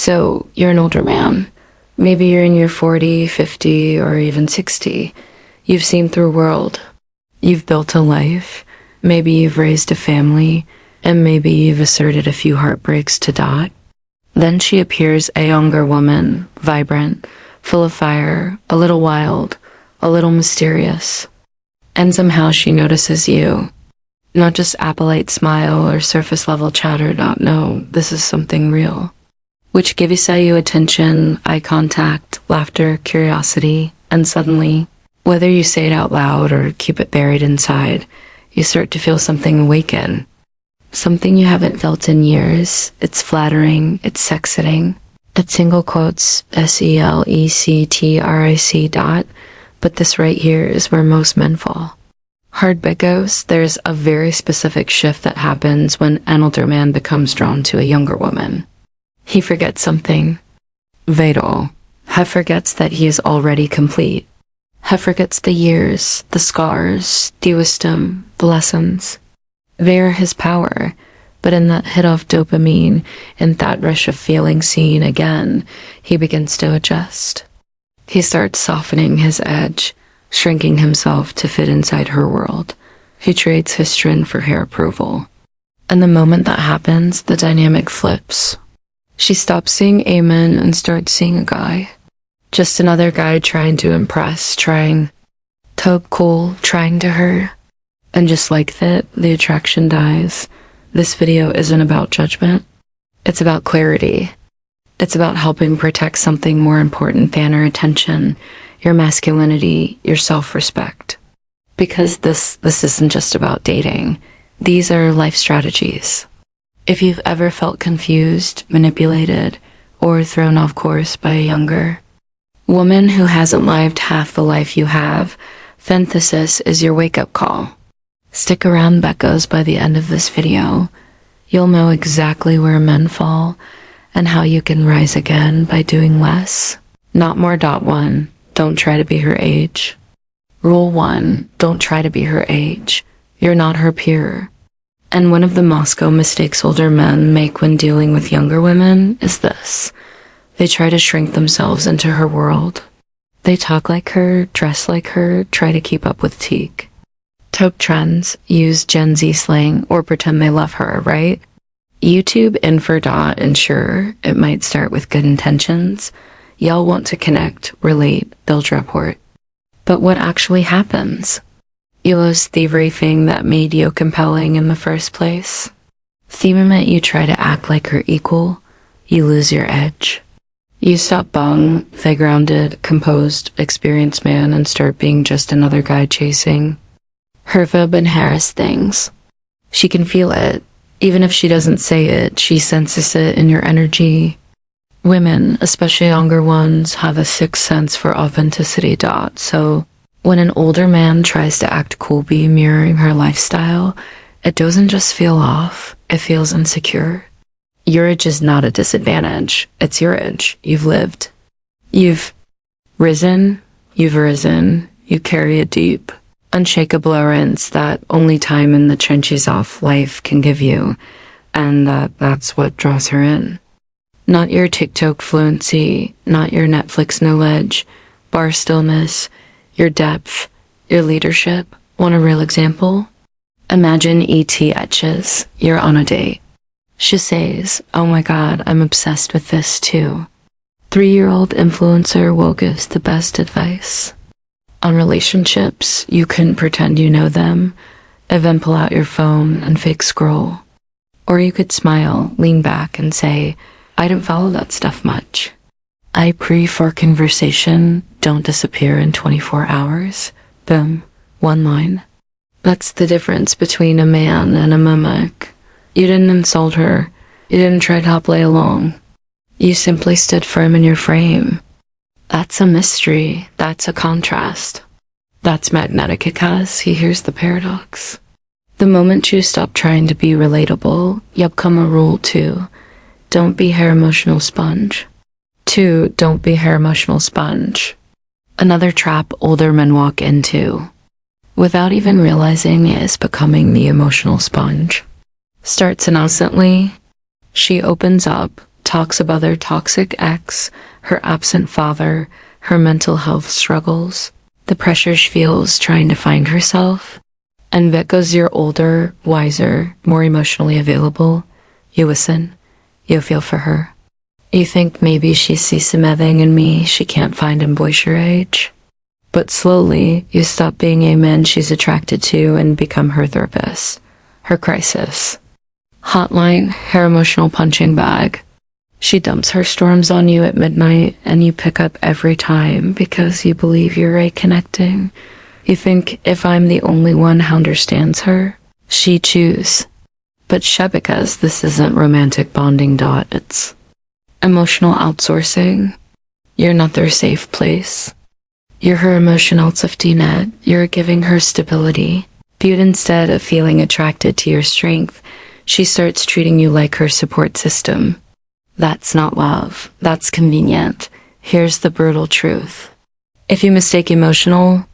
So you're an older man. Maybe you're in your 40, 50, or even 60. You've seen through world. You've built a life. Maybe you've raised a family, and maybe you've asserted a few heartbreaks to dot. Then she appears a younger woman, vibrant, full of fire, a little wild, a little mysterious. And somehow she notices you. Not just appolite smile or surface level chatter. No, this is something real. Which gives you attention, eye contact, laughter, curiosity, and suddenly, whether you say it out loud or keep it buried inside, you start to feel something awaken. Something you haven't felt in years. It's flattering, it's sexting. It's single quotes, SELECTRIC dot, but this right here is where most men fall. Hard bit goes, there's a very specific shift that happens when an older man becomes drawn to a younger woman. He forgets something vital. He forgets that he is already complete. He forgets the years, the scars, the wisdom, the lessons. They are his power, but in that hit of dopamine, in that rush of feeling seen again, he begins to adjust. He starts softening his edge, shrinking himself to fit inside her world. He trades his trend for her approval. And the moment that happens, the dynamic flips. She stops seeing Amen and starts seeing a guy. Just another guy trying to impress, trying to look cool, trying to her. And just like that, the attraction dies. This video isn't about judgment. It's about clarity. It's about helping protect something more important than our attention, your masculinity, your self-respect. Because this isn't just about dating. These are life strategies. If you've ever felt confused, manipulated, or thrown off course by a younger woman who hasn't lived half the life you have, Synthesis is your wake-up call. Stick around, Beccos. By the end of this video, you'll know exactly where men fall and how you can rise again by doing less, not more. 1. Don't try to be her age. Rule 1. Don't try to be her age. You're not her peer. And one of the Moscow mistakes older men make when dealing with younger women is this. They try to shrink themselves into her world. They talk like her, dress like her, try to keep up with teak. Taupe trends, use Gen Z slang, or pretend they love her, right? YouTube info dot ensure it might start with good intentions. Y'all want to connect, relate, build rapport. But what actually happens? You lose the very thing that made you compelling in the first place. The moment you try to act like her equal, you lose your edge. You stop being the grounded, composed, experienced man and start being just another guy chasing her Fib and Harris things. She can feel it. Even if she doesn't say it, she senses it in your energy. Women, especially younger ones, have a sixth sense for authenticity. So when an older man tries to act cool, be mirroring her lifestyle, it doesn't just feel off, it feels insecure. Your edge is not a disadvantage, it's your edge. You've lived. You've risen, you carry a deep, unshakable assurance that only time in the trenches of life can give you, and that's what draws her in. Not your TikTok fluency, not your Netflix knowledge, bar stillness, your depth, your leadership. Want a real example? Imagine E.T. etches, you're on a date. She says, "Oh my god, I'm obsessed with this too." 3-year-old influencer will give the best advice. On relationships, you can pretend you know them, and then pull out your phone and fake scroll. Or you could smile, lean back and say, "I don't follow that stuff much. I prefer conversation, don't disappear in 24 hours. Boom, one line. That's the difference between a man and a mimic. You didn't insult her. You didn't try to play along. You simply stood firm in your frame. That's a mystery. That's a contrast. That's magnetic because he hears the paradox. The moment you stop trying to be relatable, you become a rule 2. Don't be her emotional sponge. 2. Don't be her emotional sponge. Another trap older men walk into, without even realizing, is becoming the emotional sponge. Starts innocently. She opens up, talks about their toxic ex, her absent father, her mental health struggles, the pressure she feels trying to find herself. And because you're older, wiser, more emotionally available, you listen, you feel for her. You think maybe she sees something in me she can't find in boys your age. But slowly, you stop being a man she's attracted to and become her therapist, her crisis hotline, her emotional punching bag. She dumps her storms on you at midnight, and you pick up every time because you believe you're reconnecting. You think, if I'm the only one who understands her, she choose. But because this isn't romantic bonding. It's emotional outsourcing. You're not their safe place. You're her emotional safety net. You're giving her stability. But instead of feeling attracted to your strength, she starts treating you like her support system. That's not love. That's convenient. Here's the brutal truth. If you mistake emotional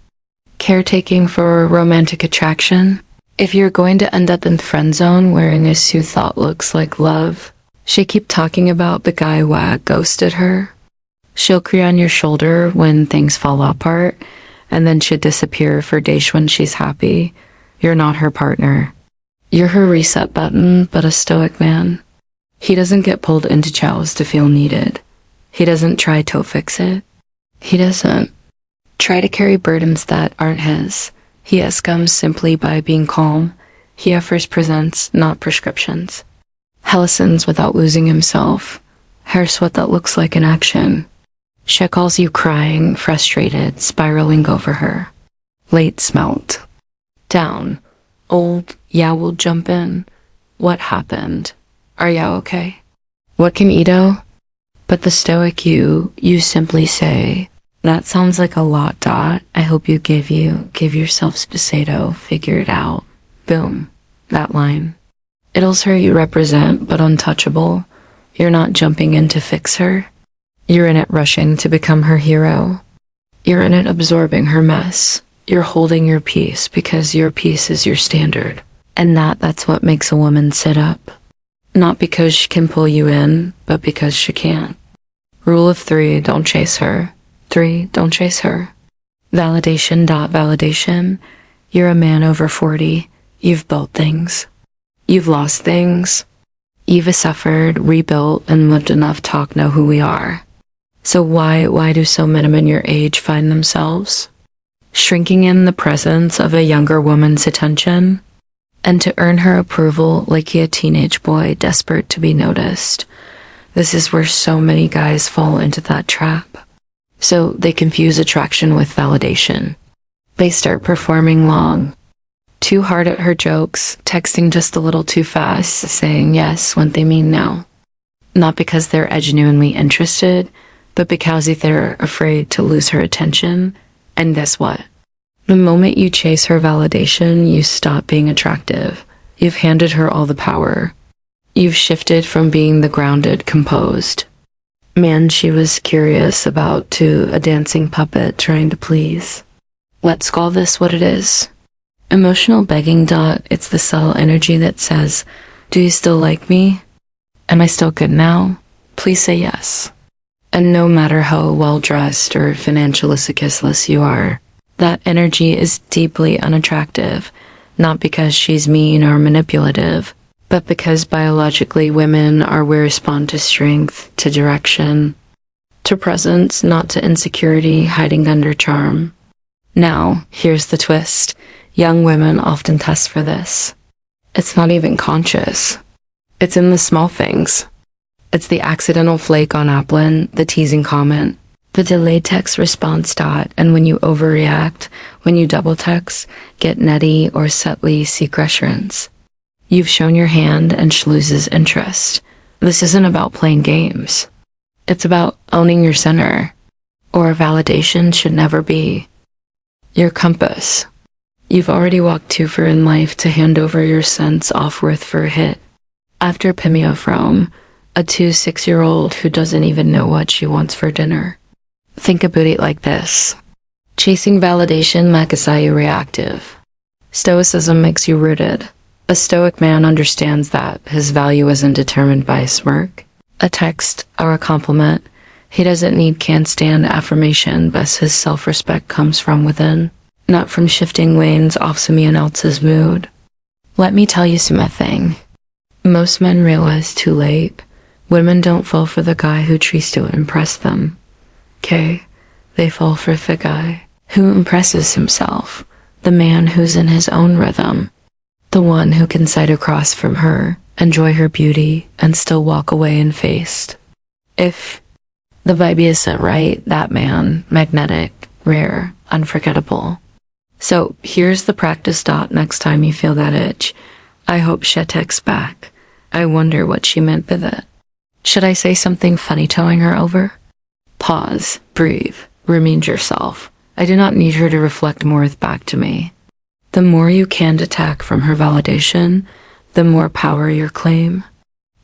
caretaking for romantic attraction, if you're going to end up in friend zone wearing a suit thought looks like love, she keep talking about the guy who ghosted her. She'll cry on your shoulder when things fall apart, and then she'll disappear for days when she's happy. You're not her partner. You're her reset button, but a stoic man. He doesn't get pulled into chows to feel needed. He doesn't try to fix it. He doesn't try to carry burdens that aren't his. He comes simply by being calm. He offers presents, not prescriptions. He listens without losing himself. Here's what that looks like in action. She calls you crying, frustrated, spiraling over her. Late smelt. Down. Old, yeah, we'll jump in. What happened? Are ya okay? What can you do? But the stoic you simply say, that sounds like a lot. I hope you give yourself spacito, figure it out. Boom. That line. It'll her you represent, but untouchable. You're not jumping in to fix her. You're in it rushing to become her hero. You're in it absorbing her mess. You're holding your peace because your peace is your standard. And that's what makes a woman sit up. Not because she can pull you in, but because she can't. Rule of 3, don't chase her. 3, don't chase her. Validation. You're a man over 40. You've built things. You've lost things. You've suffered, rebuilt, and lived enough to know who we are. So why do so many men your age find themselves shrinking in the presence of a younger woman's attention? And to earn her approval like a teenage boy desperate to be noticed. This is where so many guys fall into that trap. So they confuse attraction with validation. They start performing long, too hard at her jokes, texting just a little too fast, saying yes when they mean no. Not because they're genuinely interested, but because they're afraid to lose her attention. And guess what? The moment you chase her validation, you stop being attractive. You've handed her all the power. You've shifted from being the grounded, composed man she was curious about to a dancing puppet trying to please. Let's call this what it is. Emotional begging. It's the subtle energy that says, do you still like me? Am I still good now? Please say yes. And no matter how well-dressed or financially successless you are, that energy is deeply unattractive, not because she's mean or manipulative, but because biologically women are we respond to strength, to direction, to presence, not to insecurity hiding under charm. Now, here's the twist. Young women often test for this. It's not even conscious. It's in the small things. It's the accidental flake on Applin, the teasing comment, the delayed text response. And when you overreact, when you double text, get netty or subtly seek reassurance. You've shown your hand and she loses interest. This isn't about playing games. It's about owning your center. Or validation should never be your compass. You've already walked too far in life to hand over your sense of worth for a hit. After Pimeo from a 6-year-old who doesn't even know what she wants for dinner. Think about it like this. Chasing validation makes you reactive. Stoicism makes you rooted. A stoic man understands that his value isn't determined by a smirk. A text or a compliment. He doesn't need can-stand affirmation, but his self-respect comes from within, not from shifting lanes off someone else's mood. Let me tell you something. Most men realize too late. Women don't fall for the guy who tries to impress them. Okay? They fall for the guy who impresses himself, the man who's in his own rhythm, the one who can sight across from her, enjoy her beauty, and still walk away unfazed. If the vibe isn't right, that man, magnetic, rare, unforgettable. So here's the practice dot next time you feel that itch. I hope she texts back. I wonder what she meant with it. Should I say something funny towing her over? Pause, breathe, remind yourself. I do not need her to reflect more back to me. The more you can detach from her validation, the more power you claim.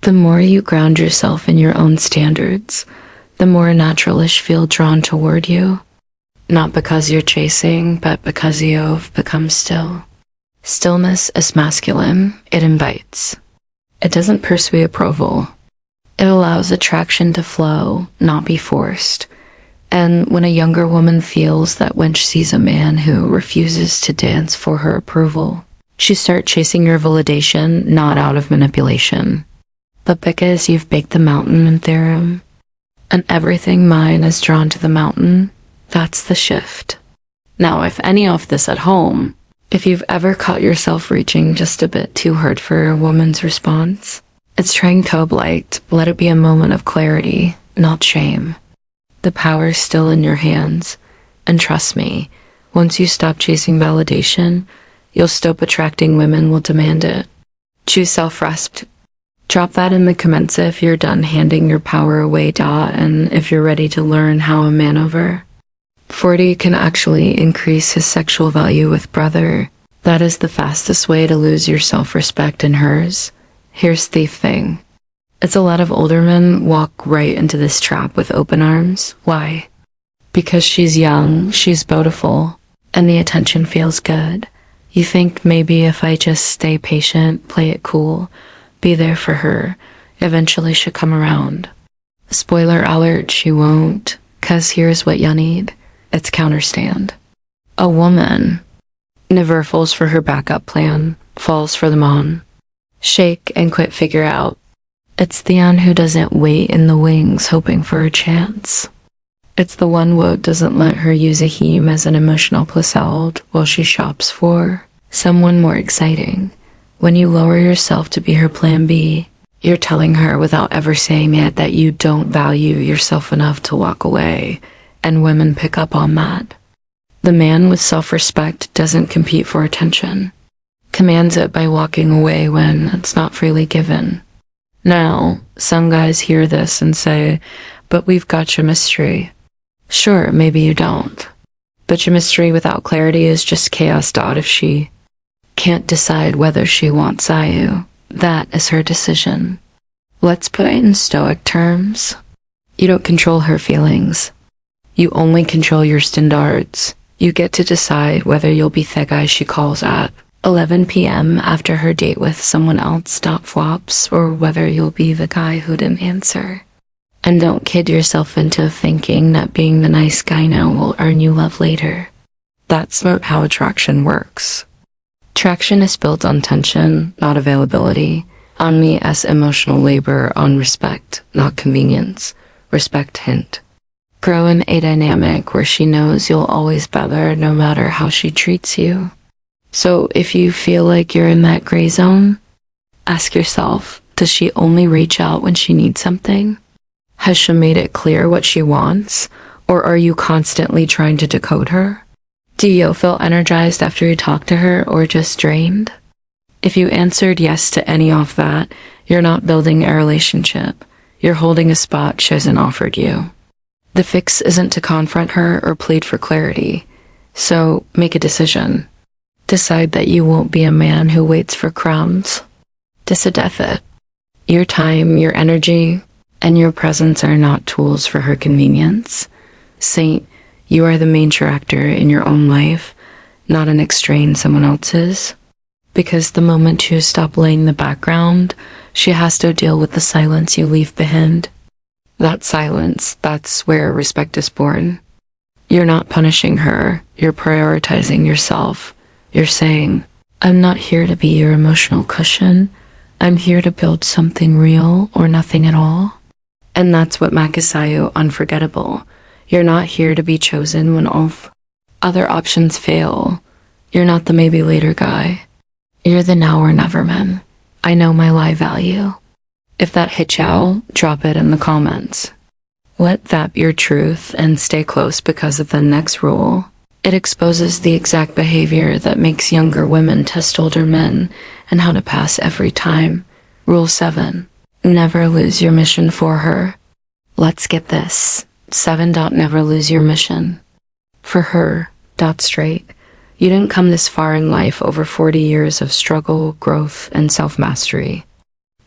The more you ground yourself in your own standards, the more naturalish feel drawn toward you. Not because you're chasing, but because you've become still. Stillness is masculine. It invites. It doesn't pursue approval. It allows attraction to flow, not be forced. And when a younger woman feels that when she sees a man who refuses to dance for her approval, she starts chasing your validation, not out of manipulation, but because you've baked the mountain in theorem, and everything mine is drawn to the mountain. That's the shift. Now, if any of this at home, if you've ever caught yourself reaching just a bit too hard for a woman's response, it's trying to oblight. Let it be a moment of clarity, not shame. The power's still in your hands, and trust me, once you stop chasing validation, you'll stop attracting women who will demand it. Choose self-respect. Drop that in the comments if you're done handing your power away, and if you're ready to learn how a man over 40 can actually increase his sexual value with brother. That is the fastest way to lose your self-respect and hers. Here's the thing. It's a lot of older men walk right into this trap with open arms. Why? Because she's young, she's beautiful, and the attention feels good. You think maybe if I just stay patient, play it cool, be there for her, eventually she'll come around. Spoiler alert, she won't, 'cause here's what you need. It's counterstand. A woman never falls for her backup plan, falls for the man. Shake and quit figure out. It's the one who doesn't wait in the wings hoping for a chance. It's the one who doesn't let her use a him as an emotional placard while she shops for someone more exciting. When you lower yourself to be her plan B, you're telling her without ever saying it that you don't value yourself enough to walk away, and women pick up on that. The man with self-respect doesn't compete for attention, commands it by walking away when it's not freely given. Now, some guys hear this and say, but we've got your mystery. Sure, maybe you don't. But your mystery without clarity is just chaos. If she can't decide whether she wants you, that is her decision. Let's put it in Stoic terms. You don't control her feelings. You only control your standards. You get to decide whether you'll be the guy she calls at 11 p.m. after her date with someone else flops, or whether you'll be the guy who didn't answer. And don't kid yourself into thinking that being the nice guy now will earn you love later. That's not how attraction works. Attraction is built on tension, not availability. On me as emotional labor, on respect, not convenience. Respect hint. Grow in a dynamic where she knows you'll always bother no matter how she treats you. So if you feel like you're in that gray zone, ask yourself, does she only reach out when she needs something? Has she made it clear what she wants? Or are you constantly trying to decode her? Do you feel energized after you talk to her, or just drained? If you answered yes to any of that, you're not building a relationship. You're holding a spot she hasn't offered you. The fix isn't to confront her or plead for clarity. So make a decision. Decide that you won't be a man who waits for crumbs. Disadapt it. Your time, your energy, and your presence are not tools for her convenience. Saint, you are the main character in your own life, not an extrain someone else's. Because the moment you stop laying the background, she has to deal with the silence you leave behind. That silence, that's where respect is born. You're not punishing her, you're prioritizing yourself. You're saying, I'm not here to be your emotional cushion. I'm here to build something real or nothing at all. And that's what makes you unforgettable. You're not here to be chosen when all other options fail. You're not the maybe later guy. You're the now or never man. I know my life value. If that hits you, drop it in the comments. Let that be your truth and stay close, because of the next rule. It exposes the exact behavior that makes younger women test older men and how to pass every time. Rule 7. Never lose your mission for her. Let's get this. 7. Never lose your mission. For her. Straight. You didn't come this far in life over 40 years of struggle, growth, and self-mastery.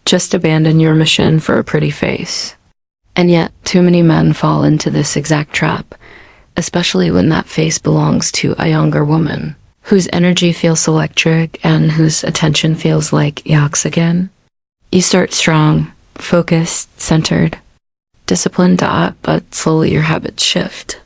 Just abandon your mission for a pretty face. And yet, too many men fall into this exact trap, especially when that face belongs to a younger woman, whose energy feels electric and whose attention feels like yaks again. You start strong, focused, centered, disciplined, but slowly your habits shift.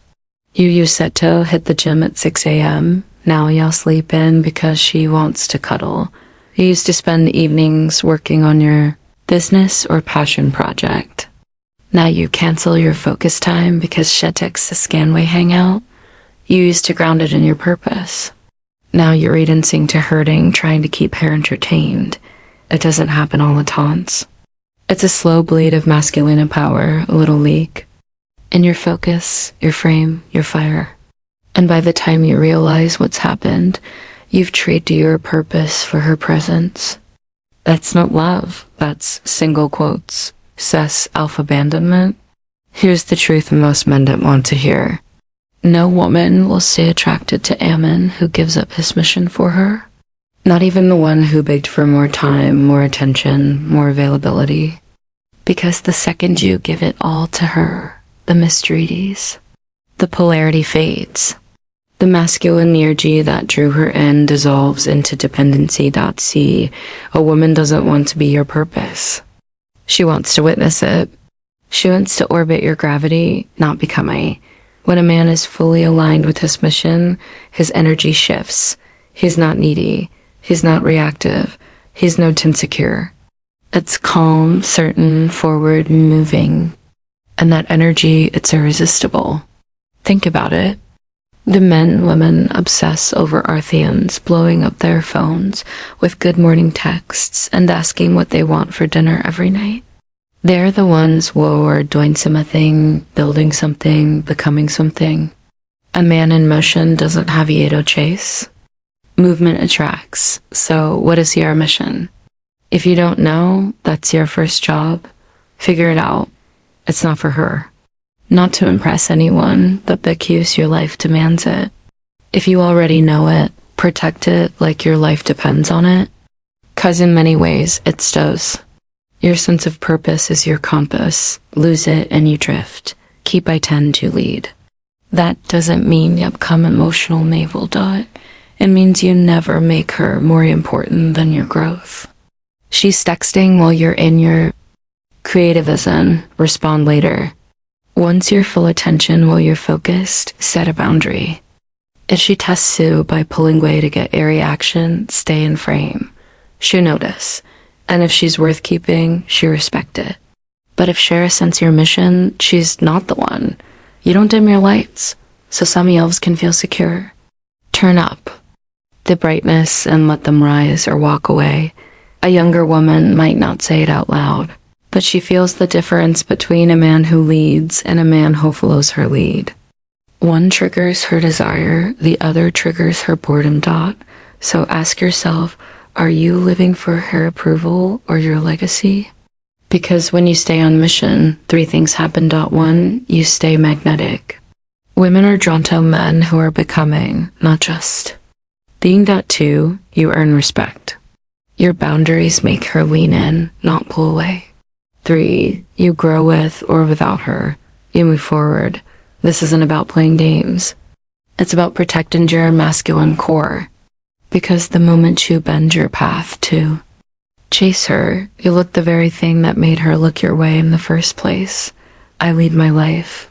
You used to hit the gym at 6 a.m., now you'll sleep in because she wants to cuddle. You used to spend evenings working on your business or passion project. Now you cancel your focus time because she takes the Scanway hangout. You used to ground it in your purpose. Now you're reducing to hurting, trying to keep her entertained. It doesn't happen all at once. It's a slow bleed of masculine power, a little leak. In your focus, your frame, your fire. And by the time you realize what's happened, you've traded your purpose for her presence. That's not love. That's single quotes. Self-abandonment. Here's the truth most men don't want to hear. No woman will stay attracted to a man who gives up his mission for her. Not even the one who begged for more time, more attention, more availability. Because the second you give it all to her, the mysteries, the polarity fades. The masculine energy that drew her in dissolves into dependency. See, a woman doesn't want to be your purpose. She wants to witness it. She wants to orbit your gravity, not become a. When a man is fully aligned with his mission, his energy shifts. He's not needy. He's not reactive. He's no insecure. It's calm, certain, forward, moving. And that energy, it's irresistible. Think about it. The men, women obsess over Artheans blowing up their phones with good morning texts and asking what they want for dinner every night. They're the ones who are doing something, building something, becoming something. A man in motion doesn't have to chase. Movement attracts. So what is your mission? If you don't know, that's your first job. Figure it out. It's not for her. Not to impress anyone, but because your life demands it. If you already know it, protect it like your life depends on it. 'Cause in many ways, it does. Your sense of purpose is your compass. Lose it and you drift. Keep I tend to lead. That doesn't mean you become emotional navel dot. It means you never make her more important than your growth. She's texting while you're in your creativism. Respond later. Once you're full attention while you're focused, set a boundary. If she tests you by pulling away to get a reaction, stay in frame. She'll notice. And if she's worth keeping, she'll respect it. But if Shara senses your mission, she's not the one. You don't dim your lights, so some elves can feel secure. Turn up the brightness and let them rise or walk away. A younger woman might not say it out loud, but she feels the difference between a man who leads and a man who follows her lead. One triggers her desire, the other triggers her boredom. So ask yourself, are you living for her approval or your legacy? Because when you stay on mission, 3 things happen. 1, you stay magnetic. Women are drawn to men who are becoming, not just being. 2, you earn respect. Your boundaries make her lean in, not pull away. 3, you grow with or without her. You move forward. This isn't about playing games. It's about protecting your masculine core. Because the moment you bend your path to chase her, you look the very thing that made her look your way in the first place. I lead my life.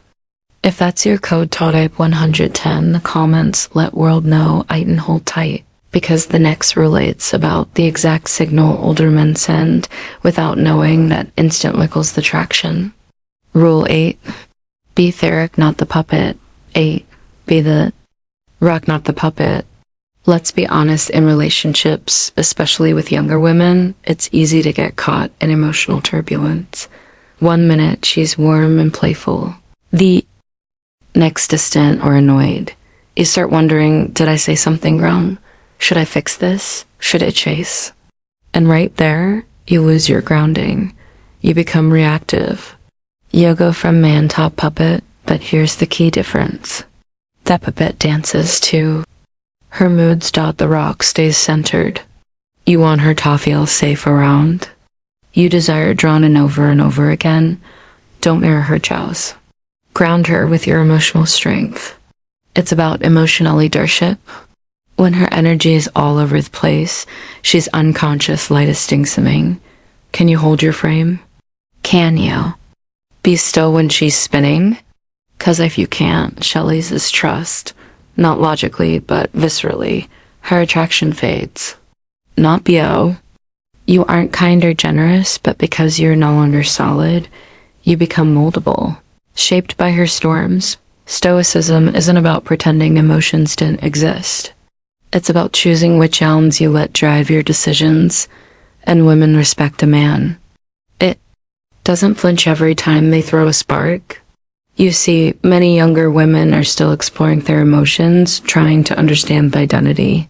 If that's your code type 110, the comments let world know and hold tight, because the next relates about the exact signal older men send without knowing that instant wiggles the traction. Rule 8. Be Theric, not the puppet. 8. Be the rock, not the puppet. Let's be honest, in relationships, especially with younger women, it's easy to get caught in emotional turbulence. 1 minute, she's warm and playful. The next, distant or annoyed. You start wondering, did I say something wrong? Should I fix this? Should it chase? And right there, you lose your grounding. You become reactive. You go from man to puppet, but here's the key difference. That puppet dances too. Her moods. The rock stays centered. You want her to feel safe around. You desire drawn in over and over again. Don't mirror her chows. Ground her with your emotional strength. It's about emotional leadership. When her energy is all over the place, she's unconscious, lightest simming. Can you hold your frame? Can you be still when she's spinning? 'Cause if you can't, she'll lose trust. Not logically, but viscerally. Her attraction fades. Not BO. You aren't kind or generous, but because you're no longer solid, you become moldable. Shaped by her storms. Stoicism isn't about pretending emotions didn't exist. It's about choosing which elms you let drive your decisions, and women respect a man. It doesn't flinch every time they throw a spark. You see, many younger women are still exploring their emotions, trying to understand the identity.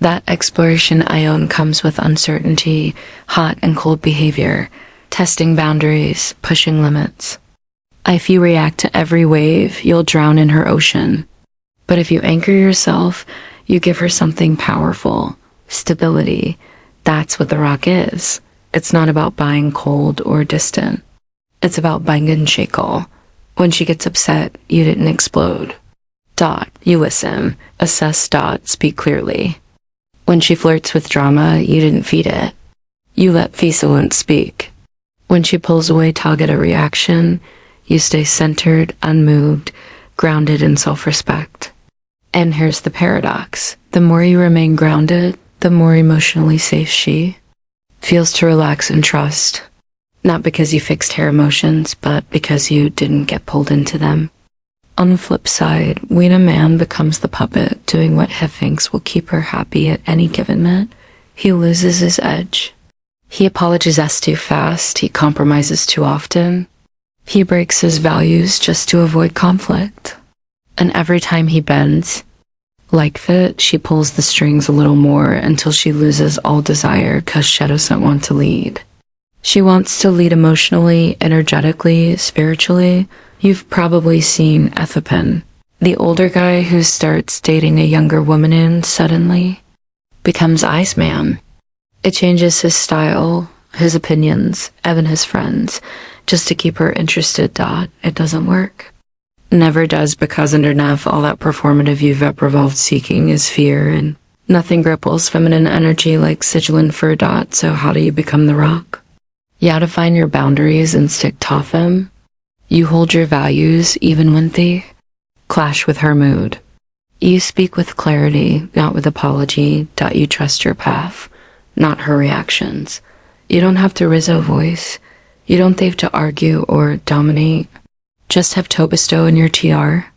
That exploration comes with uncertainty, hot and cold behavior, testing boundaries, pushing limits. If you react to every wave, you'll drown in her ocean. But if you anchor yourself, you give her something powerful, stability. That's what the rock is. It's not about buying cold or distant. It's about buying unshakable. When she gets upset, you didn't explode. You listen, assess. Speak clearly. When she flirts with drama, you didn't feed it. You let fesolence speak. When she pulls away, target a reaction. You stay centered, unmoved, grounded in self-respect. And here's the paradox. The more you remain grounded, the more emotionally safe she feels to relax and trust. Not because you fixed her emotions, but because you didn't get pulled into them. On the flip side, when a man becomes the puppet, doing what he thinks will keep her happy at any given minute, he loses his edge. He apologizes too fast, he compromises too often. He breaks his values just to avoid conflict. And every time he bends, like that, she pulls the strings a little more until she loses all desire because she doesn't want to lead. She wants to lead emotionally, energetically, spiritually. You've probably seen Ethiopian, the older guy who starts dating a younger woman and suddenly becomes Iceman. It changes his style, his opinions, even his friends, just to keep her interested. It doesn't work. Never does, because underneath all that performative you've revolved seeking is fear, and nothing gripples feminine energy like sigillin for . So how do you become the rock? You have to find your boundaries and stick to them. You hold your values even when they clash with her mood. You speak with clarity, not with apology. You trust your path, not her reactions. You don't have to raise a voice. You don't have to argue or dominate. Just have Tobisto in your TR.